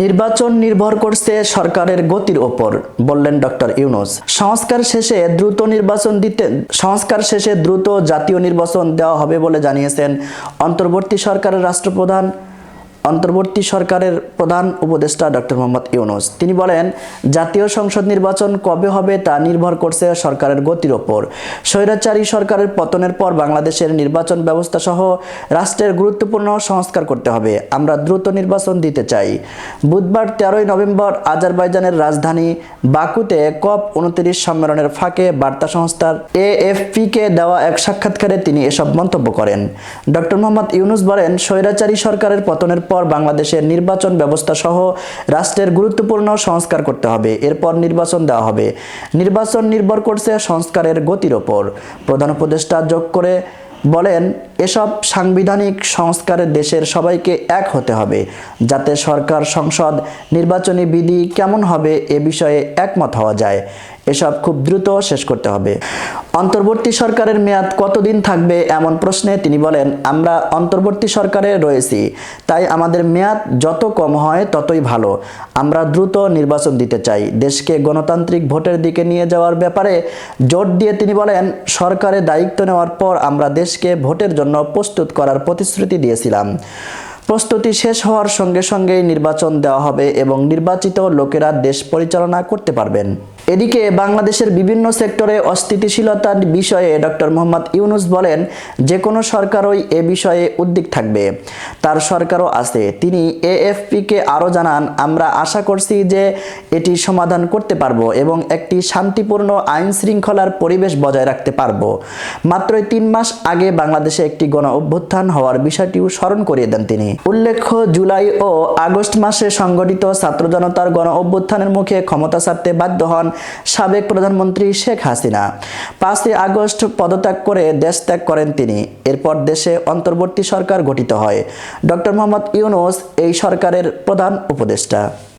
নির্বাচন নির্ভর করছে সরকারের গতির ওপর, বললেন ডক্টর ইউনূস। সংস্কার শেষে দ্রুত জাতীয় নির্বাচন দেওয়া হবে বলে জানিয়েছেন অন্তর্বর্তী সরকারের প্রধান উপদেষ্টা ডক্টর মোহাম্মদ ইউনূস। তিনি বলেন, জাতীয় সংসদ নির্বাচন কবে হবে তা নির্ভর করছে সরকারের গতির ওপর। স্বৈরাচারী সরকারের পতনের পর বাংলাদেশের নির্বাচন ব্যবস্থা সহ রাষ্ট্রের গুরুত্বপূর্ণ সংস্কার করতে হবে। আমরা দ্রুত নির্বাচন দিতে চাই। বুধবার 13 নভেম্বর আজারবাইজানের রাজধানী বাকুতে COP29 সম্মেলনের ফাঁকে বার্তা সংস্থার AFP-কে দেওয়া এক সাক্ষাৎকারে তিনি এসব মন্তব্য করেন। ডক্টর মোহাম্মদ ইউনূস বলেন, স্বৈরাচারী সরকারের পতনের পর বাংলাদেশের নির্বাচন ব্যবস্থা সহ রাষ্ট্রের গুরুত্বপূর্ণ সংস্কার করতে হবে। এরপর নির্বাচন দেওয়া হবে। নির্বাচন নির্ভর করছে সংস্কারের গতির ওপর। প্রধান উপদেষ্টা যোগ করে বলেন, এসব সাংবিধানিক সংস্কারে দেশের সবাইকে এক হতে হবে, যাতে সরকার, সংসদ, নির্বাচনী বিধি কেমন হবে এ বিষয়ে একমত হওয়া যায়। এসব খুব দ্রুত শেষ করতে হবে। অন্তর্বর্তী সরকারের মেয়াদ কতদিন থাকবে এমন প্রশ্নে তিনি বলেন, আমরা অন্তর্বর্তী সরকারে রয়েছি, তাই আমাদের মেয়াদ যত কম হয় ততই ভালো। আমরা দ্রুত নির্বাচন দিতে চাই। দেশকে গণতান্ত্রিক ভোটের দিকে নিয়ে যাওয়ার ব্যাপারে জোর দিয়ে তিনি বলেন, সরকারের দায়িত্ব নেওয়ার পর আমরা দেশকে ভোটের জন্য প্রস্তুত করার প্রতিশ্রুতি দিয়েছিলাম। প্রস্তুতি শেষ হওয়ার সঙ্গে সঙ্গেই নির্বাচন দেওয়া হবে এবং নির্বাচিত লোকেরা দেশ পরিচালনা করতে পারবেন। এদিকে বাংলাদেশের বিভিন্ন সেক্টরে অস্থিতিশীলতার বিষয়ে ডক্টর মোহাম্মদ ইউনূস বলেন, যে কোনো সরকারই এ বিষয়ে উদ্বিগ্ন থাকবে। তার সরকারও আছে। তিনি AFP-কে আরও জানান, আমরা আশা করছি যে এটি সমাধান করতে পারবো এবং একটি শান্তিপূর্ণ আইন শৃঙ্খলার পরিবেশ বজায় রাখতে পারবো। মাত্র 3 মাস আগে বাংলাদেশে একটি গণ অভ্যুত্থান হওয়ার বিষয়টিও স্মরণ করিয়ে দেন তিনি। উল্লেখ্য, জুলাই ও আগস্ট মাসে সংগঠিত ছাত্র জনতার গণ অভ্যুত্থানের মুখে ক্ষমতা ছাড়তে বাধ্য হন সাবেক প্রধানমন্ত্রী শেখ হাসিনা। 5 আগস্ট পদত্যাগ করে দেশ ত্যাগ করেন তিনি। এরপর দেশে অন্তর্বর্তী সরকার গঠিত হয়। ডক্টর মোহাম্মদ ইউনূস এই সরকারের প্রধান উপদেষ্টা।